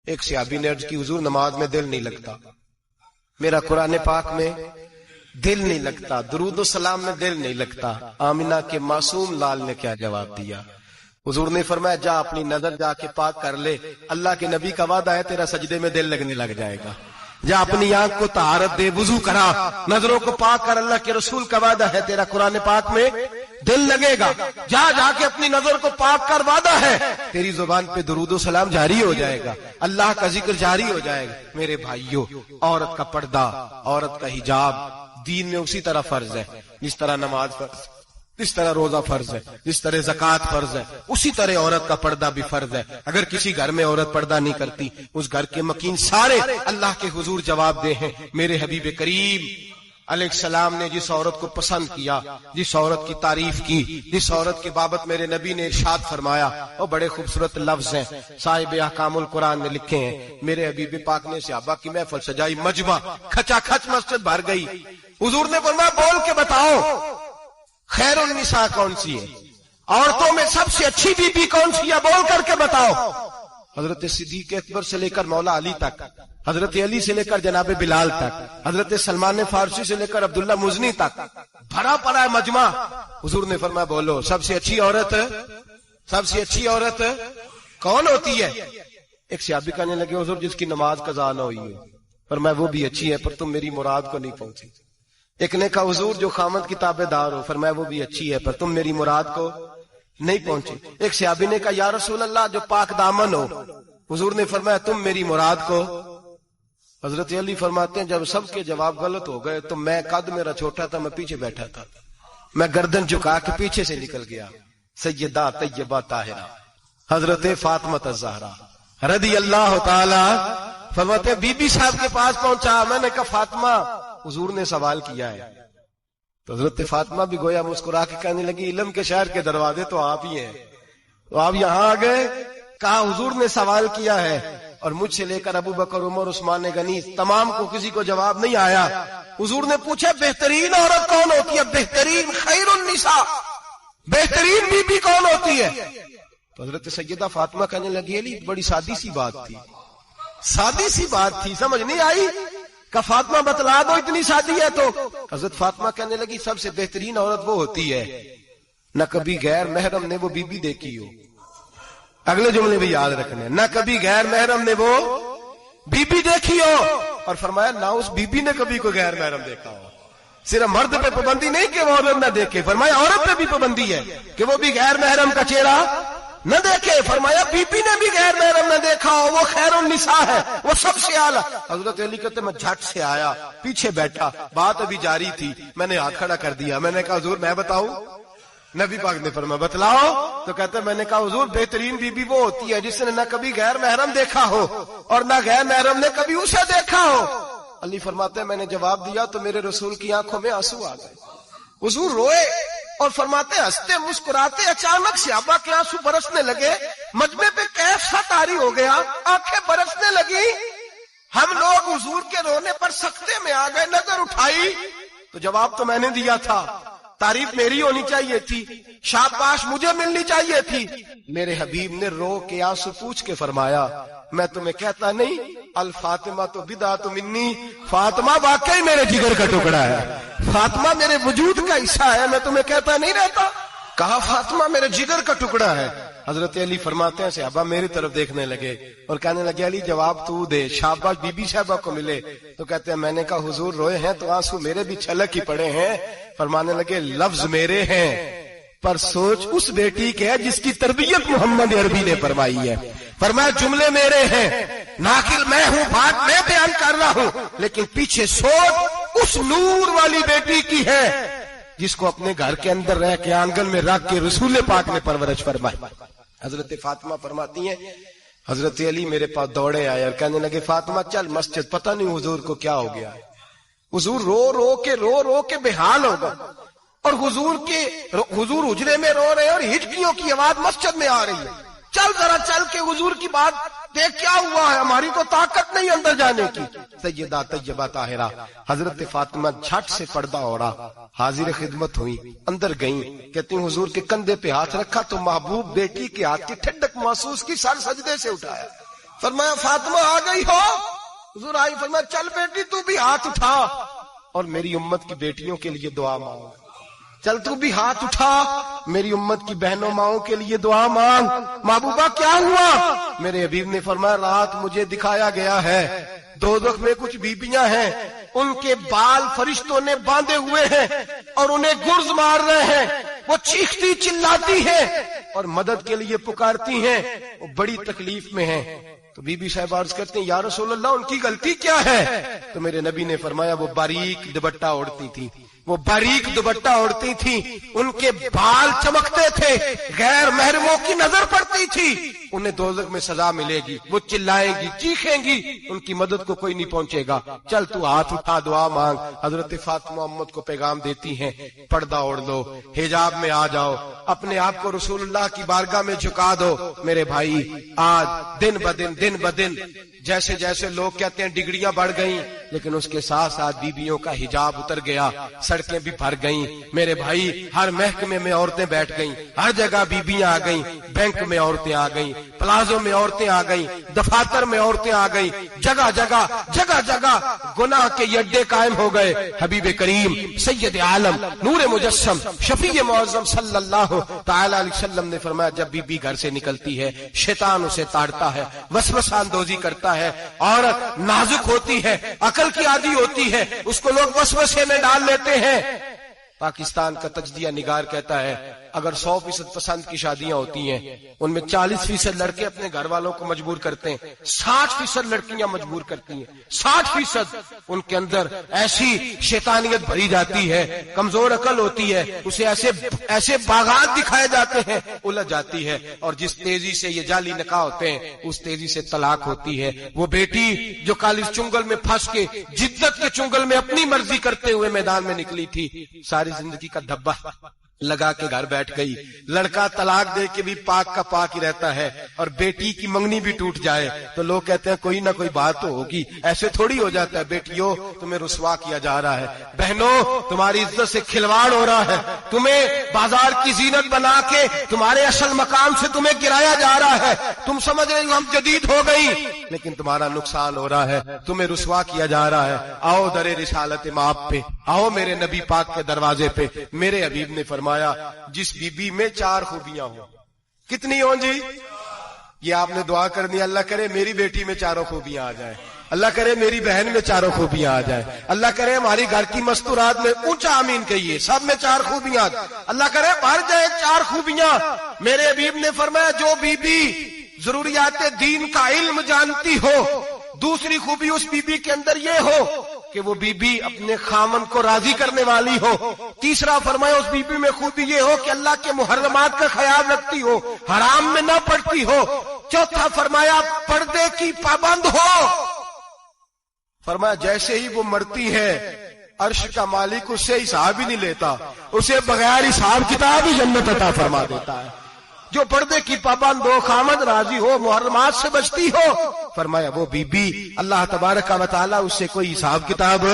ایک صحابی نے عرض کی حضور نماز میں دل نہیں لگتا، میرا قرآن پاک میں دل نہیں لگتا، درود و سلام میں دل نہیں لگتا۔ آمنہ کے معصوم لال نے کیا جواب دیا؟ حضور نے فرمایا جا اپنی نظر جا کے پاک کر لے، اللہ کے نبی کا وعدہ ہے تیرا سجدے میں دل لگنے لگ جائے گا۔ جا اپنی آنکھ کو طہارت دے، وضو کرا، نظروں کو پاک کر، اللہ کے رسول کا وعدہ ہے تیرا قرآن پاک میں دل لگے گا۔ جا کے اپنی نظر کو پاک کر، وعدہ ہے تیری زبان پہ درود و سلام جاری ہو جائے گا، اللہ کا ذکر جاری ہو جائے گا۔ میرے بھائیوں، عورت کا پردہ، عورت کا حجاب دین میں اسی طرح فرض ہے جس طرح نماز فرض، جس طرح روزہ فرض ہے، جس طرح زکوٰۃ فرض ہے، اسی طرح عورت کا پردہ بھی فرض ہے۔ اگر کسی گھر میں عورت پردہ نہیں کرتی، اس گھر کے مکین سارے اللہ کے حضور جواب دے ہیں۔ میرے حبیب کریم علیہ السلام نے جس عورت کو پسند کیا، جس عورت کی تعریف کی، جس عورت کے بابت میرے نبی نے ارشاد فرمایا، وہ بڑے خوبصورت لفظ ہیں، صاحب احکام القرآن نے لکھے ہیں۔ میرے حبیب پاک نے صحابہ کی محفل سجائی، مجمع کھچا کھچ مسجد بھر گئی۔ حضور نے فرمایا بول کے بتاؤ خیر النساء کون سی ہے، عورتوں میں سب سے اچھی بی بی کون سی ہے، بول کر کے بتاؤ۔ حضرت صدیق اکبر سے لے کر مولا علی تک، حضرت علی سے لے کر جناب بلال تک، حضرت سلمان فارسی سے لے کر عبداللہ مزنی تک بھرا پڑا ہے مجمع۔ حضور نے فرمایا بولو سب سے اچھی عورت، سب سے اچھی عورت کون ہوتی ہے؟ ایک صحابی کہنے لگے حضور جس کی نماز قضا نہ ہوئی ہے۔ فرمایا وہ بھی اچھی ہے پر تم میری مراد کو نہیں پہنچی۔ ایک نے کہا حضور جو خامد کی تابع دار ہو۔ فرمایا وہ بھی اچھی ہے پر تم میری مراد کو نہیں پہنچے۔ ایک صحابی نے کہا یا رسول اللہ جو پاک دامن ہو۔ حضور نے فرمایا تم میری مراد کو۔ حضرت علی فرماتے ہیں جب سب کے جواب غلط ہو گئے تو میں، قد میرا چھوٹا تھا، میں پیچھے بیٹھا تھا، میں گردن جھکا کے پیچھے سے نکل گیا۔ سیدہ طیبہ طاہرہ حضرت فاطمہ الزہرا رضی اللہ تعالی فرماتے ہیں بی بی صاحب کے پاس پہنچا، میں نے کہا فاطمہ حضور نے سوال کیا ہے۔ تو حضرت فاطمہ بھی گویا مسکرا کے کہنے لگی علم کے شہر کے دروازے تو آپ ہی ہیں، تو آپ یہاں آ گئے۔ کہا حضور نے سوال کیا ہے اور مجھ سے لے کر ابو بکر، عمر، عثمان غنی تمام کو کسی کو جواب نہیں آیا۔ حضور نے پوچھا بہترین عورت کون ہوتی ہے، بہترین خیر النساء، بہترین بی بی کون ہوتی ہے؟ تو حضرت سیدہ فاطمہ کہنے لگی علی بڑی سادی سی بات تھی، سادی سی بات تھی، سمجھ نہیں آئی؟ کہ فاطمہ بتلا دو اتنی سادی ہے تو۔ حضرت فاطمہ کہنے لگی سب سے بہترین عورت وہ ہوتی ہے نہ کبھی غیر محرم نے وہ بی بی دیکھی ہو۔ اگلے جملے بھی یاد رکھنے، نہ کبھی غیر محرم نے وہ بی بی دیکھی ہو، اور فرمایا نہ اس بی بی نے کبھی کوئی غیر محرم دیکھا ہو۔ صرف مرد پہ پابندی نہیں کہ وہ عورت نہ دیکھے، فرمایا عورت پہ بھی پابندی ہے کہ وہ بھی غیر محرم کا چہرہ نہ دیکھے۔ فرمایا بی بی نے بھی غیر محرم نہ دیکھا ہو، وہ خیر النساء ہے، وہ سب سے اعلیٰ۔ حضرت علی کہتے میں جھٹ سے آیا، پیچھے بیٹھا، بات ابھی جاری تھی، میں نے ہاتھ کھڑا کر دیا، میں نے کہا حضور میں بتاؤں؟ نبی پاک نے فرمایا بتلاؤ۔ تو کہتے میں نے کہا حضور بہترین بی بی وہ ہوتی ہے جس نے نہ کبھی غیر محرم دیکھا ہو اور نہ غیر محرم نے کبھی اسے دیکھا ہو۔ علی فرماتے ہیں میں نے جواب دیا تو میرے رسول کی آنکھوں میں آنسو آ گئے، حضور روئے اور فرماتے ہنستے مسکراتے اچانک صحابہ کے آنسو برسنے لگے، مجمع پہ کیسا طاری ہو گیا، آنکھیں برسنے لگی۔ ہم لوگ حضور کے رونے پر سکتے میں آ گئے، نظر اٹھائی تو جواب تو میں نے دیا تھا، تعریف میری ہونی چاہیے تھی، شاباش مجھے ملنی چاہیے تھی۔ میرے حبیب نے رو کے آنسو پوچھ کے فرمایا میں تمہیں کہتا نہیں الفاطمہ تو بدعت منی، فاطمہ واقعی میرے جگر کا ٹکڑا ہے، فاطمہ میرے وجود کا حصہ ہے، میں تمہیں کہتا نہیں رہتا؟ کہا فاطمہ میرے جگر کا ٹکڑا ہے۔ حضرت علی فرماتے ہیں صحابہ میری طرف دیکھنے لگے اور کہنے لگے علی جواب تو دے، شاباش بی بی صاحبہ کو ملے۔ تو کہتے ہیں میں نے کہا حضور روئے ہیں تو آنسو میرے بھی چھلک ہی پڑے ہیں۔ فرمانے لگے لفظ میرے ہیں پر سوچ اس بیٹی کے ہے جس کی تربیت محمد عربی نے فرمائی ہے۔ فرمایا جملے میرے ہیں، ناقل میں ہوں، بات میں بیان کر رہا ہوں، لیکن پیچھے سوچ اس نور والی بیٹی کی ہے جس کو اپنے گھر کے اندر رہ کے آنگن میں رکھ کے رسول پاک نے پرورش فرمائی۔ حضرت فاطمہ فرماتی ہیں حضرت علی میرے پاس دوڑے آئے اور کہنے لگے فاطمہ چل مسجد، پتہ نہیں حضور کو کیا ہو گیا ہے۔ حضور رو کے بحال ہوگا، اور حضور حجرے میں رو رہے اور ہچکیوں کی آواز مسجد میں آ رہی ہے، چل ذرا چل کے حضور کی بات دیکھ کیا ہوا ہے، ہماری تو طاقت نہیں اندر جانے کی۔ سیدہ طیبہ طاہرہ حضرت فاطمہ جھٹ سے پردہ اوڑا، حاضر خدمت ہوئی، اندر گئیں، کہتی ہیں حضور کے کندھے پہ ہاتھ رکھا تو محبوب بیٹی کے ہاتھ کی ٹھنڈک محسوس کی، سر سجدے سے اٹھایا، فرمایا فاطمہ آ گئی ہو؟ حضور آئی، فرمایا چل بیٹی تو بھی ہاتھ اٹھا اور میری امت کی بیٹیوں کے لیے دعا مانگ، چل تو بھی ہاتھ اٹھا میری امت کی بہنوں ماؤں کے لیے دعا مانگ۔ محبوبہ کیا ہوا؟ میرے حبیب نے فرمایا رات مجھے دکھایا گیا ہے دوزخ میں کچھ بیبیاں ہیں، ان کے بال فرشتوں نے باندھے ہوئے ہیں اور انہیں گرز مار رہے ہیں، وہ چیختی چلاتی ہیں اور مدد کے لیے پکارتی ہیں، وہ بڑی تکلیف میں ہیں۔ تو بی بی صاحب عرض کرتے ہیں یا رسول اللہ ان کی غلطی کیا ہے؟ تو میرے نبی نے فرمایا وہ باریک دوپٹہ اوڑھتی تھی، وہ باریک دوپٹہ اوڑھتی تھی، ان کے بال چمکتے تھے، غیر محرموں کی نظر پڑتی تھی، انہیں دوزخ میں سزا ملے گی، وہ چلائیں گی، چیخیں گی، ان کی مدد کو کوئی نہیں پہنچے گا، چل تو ہاتھ اٹھا دعا مانگ۔ حضرت فاطمہ امت کو پیغام دیتی ہیں پردہ اوڑھ لو، حجاب میں آ جاؤ، اپنے آپ کو رسول اللہ کی بارگاہ میں جھکا دو۔ میرے بھائی آج دن بدن جیسے جیسے لوگ کہتے ہیں ڈگریاں بڑھ گئیں، لیکن اس کے ساتھ ساتھ بیویوں کا حجاب اتر گیا، سڑکیں بھی بھر گئیں۔ میرے بھائی ہر محکمے میں عورتیں بیٹھ گئیں، ہر جگہ بیبیاں آ گئیں، بینک میں عورتیں آ گئیں، پلازوں میں عورتیں آ گئیں، دفاتر میں عورتیں آ گئیں، جگہ جگہ گناہ کے یہ اڈے قائم ہو گئے۔ حبیب کریم سید عالم نور مجسم شفیع معظم صلی اللہ تعالی علیہ وسلم نے فرمایا جب بی گھر سے نکلتی ہے شیطان اسے تاڑتا ہے، وسوسہ اندوزی کرتا ہے، عورت نازک ہوتی ہے، عقل کی عادی ہوتی ہے، اس کو لوگ وسوسے میں ڈال لیتے ہیں۔ پاکستان کا تجزیہ نگار کہتا ہے اگر 100% پسند کی شادیاں ہوتی ہیں ان میں 40% لڑکے اپنے گھر والوں کو مجبور کرتے ہیں، 60% لڑکیاں مجبور کرتی ہیں، 60% ان کے اندر ایسی شیطانیت بھری جاتی ہے، کمزور عقل ہوتی ہے، اسے ایسے باغات دکھائے جاتے ہیں، الجھ جاتی ہے، اور جس تیزی سے یہ جعلی نکاح ہوتے ہیں اس تیزی سے طلاق ہوتی ہے۔ وہ بیٹی جو کالج چنگل میں پھنس کے جدت کے چنگل میں اپنی مرضی کرتے ہوئے میدان میں نکلی تھی، ساری زندگی کا دھبا لگا کے گھر بیٹھ گئی۔ لڑکا طلاق دے کے بھی پاک کا پاک ہی رہتا ہے، اور بیٹی کی منگنی بھی ٹوٹ جائے تو لوگ کہتے ہیں کوئی نہ کوئی بات تو ہوگی، ایسے تھوڑی ہو جاتا ہے۔ بیٹیوں تمہیں رسوا کیا جا رہا ہے، بہنوں تمہاری عزت سے کھلواڑ ہو رہا ہے، تمہیں بازار کی زینت بنا کے تمہارے اصل مقام سے تمہیں گرایا جا رہا ہے، تم سمجھ رہے ہو ہم جدید ہو گئی، لیکن تمہارا نقصان ہو رہا ہے، تمہیں رسوا کیا جا رہا ہے۔ آؤ در رسالت مآب پہ، آؤ میرے نبی پاک کے دروازے پہ۔ میرے حبیب نے فرمایا جس بی بی میں 4 خوبیاں ہوں، کتنی ہوں جی؟ یہ آپ نے دعا کرنی، اللہ کرے میری بیٹی میں 4 خوبیاں آ جائیں، اللہ کرے میری بہن میں 4 خوبیاں آ جائیں، اللہ کرے ہماری گھر کی مستورات میں، اونچا آمین کہیے، سب میں 4 خوبیاں، اللہ کرے بھر جائے 4 خوبیاں۔ میرے حبیب نے فرمایا جو بی بی ضروریات دین کا علم جانتی ہو، دوسری خوبی اس بی بی کے اندر یہ ہو کہ وہ بی بی اپنے خامن کو راضی کرنے والی ہو، تیسرا فرمایا اس بی بی میں خوبی یہ ہو کہ اللہ کے محرمات کا خیال رکھتی ہو، حرام میں نہ پڑتی ہو، چوتھا فرمایا پردے کی پابند ہو۔ فرمایا جیسے ہی وہ مرتی ہے عرش کا مالک اس سے حساب ہی نہیں لیتا، اسے بغیر حساب کتاب ہی جنت عطا فرما دیتا ہے۔ جو پردے کی پابند ہو، خامد راضی ہو، محرمات سے بچتی ہو، فرمایا وہ بی بی اللہ تبارک و تعالی اس سے کوئی حساب کتاب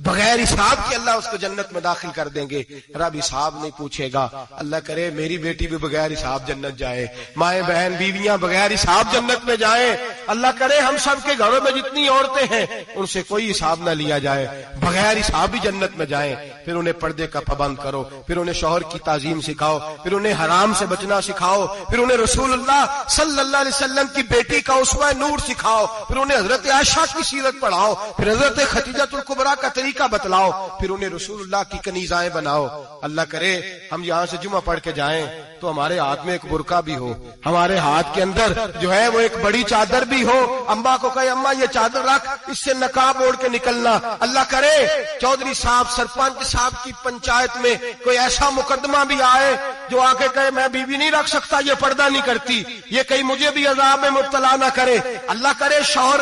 بغیر حساب کے اللہ اس کو جنت میں داخل کر دیں گے۔ رب حساب نہیں پوچھے گا۔ اللہ کرے میری بیٹی بھی بغیر حساب جنت جائے، مائیں بہن بیویاں بغیر حساب جنت میں جائیں۔ اللہ کرے ہم سب کے گھروں میں جتنی عورتیں ہیں ان سے کوئی حساب نہ لیا جائے، بغیر حساب ہی جنت میں جائیں۔ پھر انہیں پردے کا پابند کرو، پھر انہیں شوہر کی تعظیم سکھاؤ، پھر انہیں حرام سے بچنا سکھاؤ، پھر انہیں رسول اللہ صلی اللہ علیہ وسلم کی بیٹی کا اسوہ نور سکھاؤ، پھر انہیں حضرت عائشہ کی سیرت پڑھاؤ، پھر حضرت خدیجہ الکبریٰ کا طریقہ بتلاؤ، پھر انہیں رسول اللہ کی کنیزائیں بناؤ۔ اللہ کرے ہم یہاں سے جمعہ پڑھ کے جائیں تو ہمارے ہاتھ میں ایک برقع بھی ہو، ہمارے ہاتھ کے اندر جو ہے وہ ایک بڑی چادر بھی ہو، اماں کو کہے اماں یہ چادر رکھ، اس سے نقاب اوڑھ کے نکلنا۔ اللہ کرے چودھری صاحب سرپنچ صاحب کی پنچایت میں کوئی ایسا مقدمہ بھی آئے جو آ کے کہے میں بیوی نہیں رکھ سکتا، یہ پردہ نہیں کرتی، یہ کہیں مجھے بھی عذاب میں مبتلا نہ کرے۔ اللہ کرے شوہر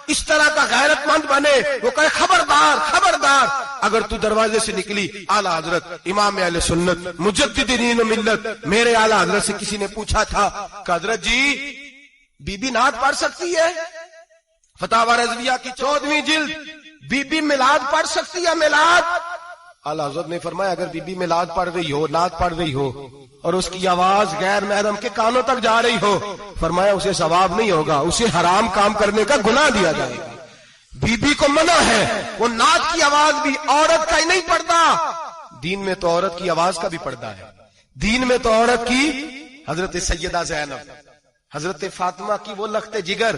اس طرح کا غیرت مند بنے، وہ کہے خبردار خبردار، اگر تو دروازے سے نکلی اعلیٰ حضرت امام اہل سنت مجدد دین و ملت میرے اعلیٰ حضرت سے کسی نے پوچھا تھا کہ حضرت جی بی بی نعت پڑھ سکتی ہے؟ فتاوی رضویہ کی 14ویں جلد، بی بی میلاد پڑھ سکتی ہے؟ میلاد اعلیٰ حضرت نے فرمایا اگر بی بی میلاد پڑھ رہی ہو اور اس کی آواز غیر محرم کے کانوں تک جا رہی ہو، فرمایا اسے ثواب نہیں ہوگا، اسے حرام کام کرنے کا گناہ دیا جائے گا۔ بی بی کو منع ہے، وہ نعت کی آواز بھی عورت کا ہی نہیں پڑتا، دین میں تو عورت کی آواز کا بھی پردہ ہے، دین میں تو عورت کی حضرت سیدہ زینب، حضرت فاطمہ کی وہ لخت جگر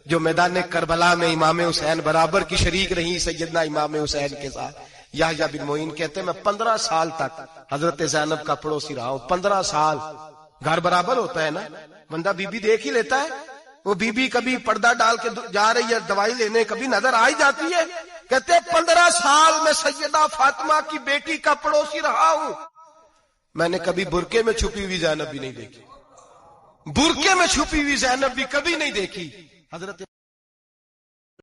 جو میدان کربلا میں امام حسین برابر کی شریک رہی سیدنا امام حسین کے ساتھ۔ یحییٰ بن معین کہتے ہیں میں 15 سال تک حضرت زینب کا پڑوسی رہا ہوں، 15 سال۔ گھر برابر ہوتا ہے نا، بندہ بی بی دیکھ ہی لیتا ہے، وہ بی بی کبھی پردہ ڈال کے جا رہی ہے دوائی لینے، کبھی نظر آ ہی جاتی ہے۔ کہتے ہیں 15 سال میں سیدہ فاطمہ کی بیٹی کا پڑوسی رہا ہوں، میں نے کبھی برقعے میں چھپی ہوئی زینب بھی نہیں دیکھی، برقعے میں چھپی ہوئی زینب بھی کبھی نہیں دیکھی۔ حضرت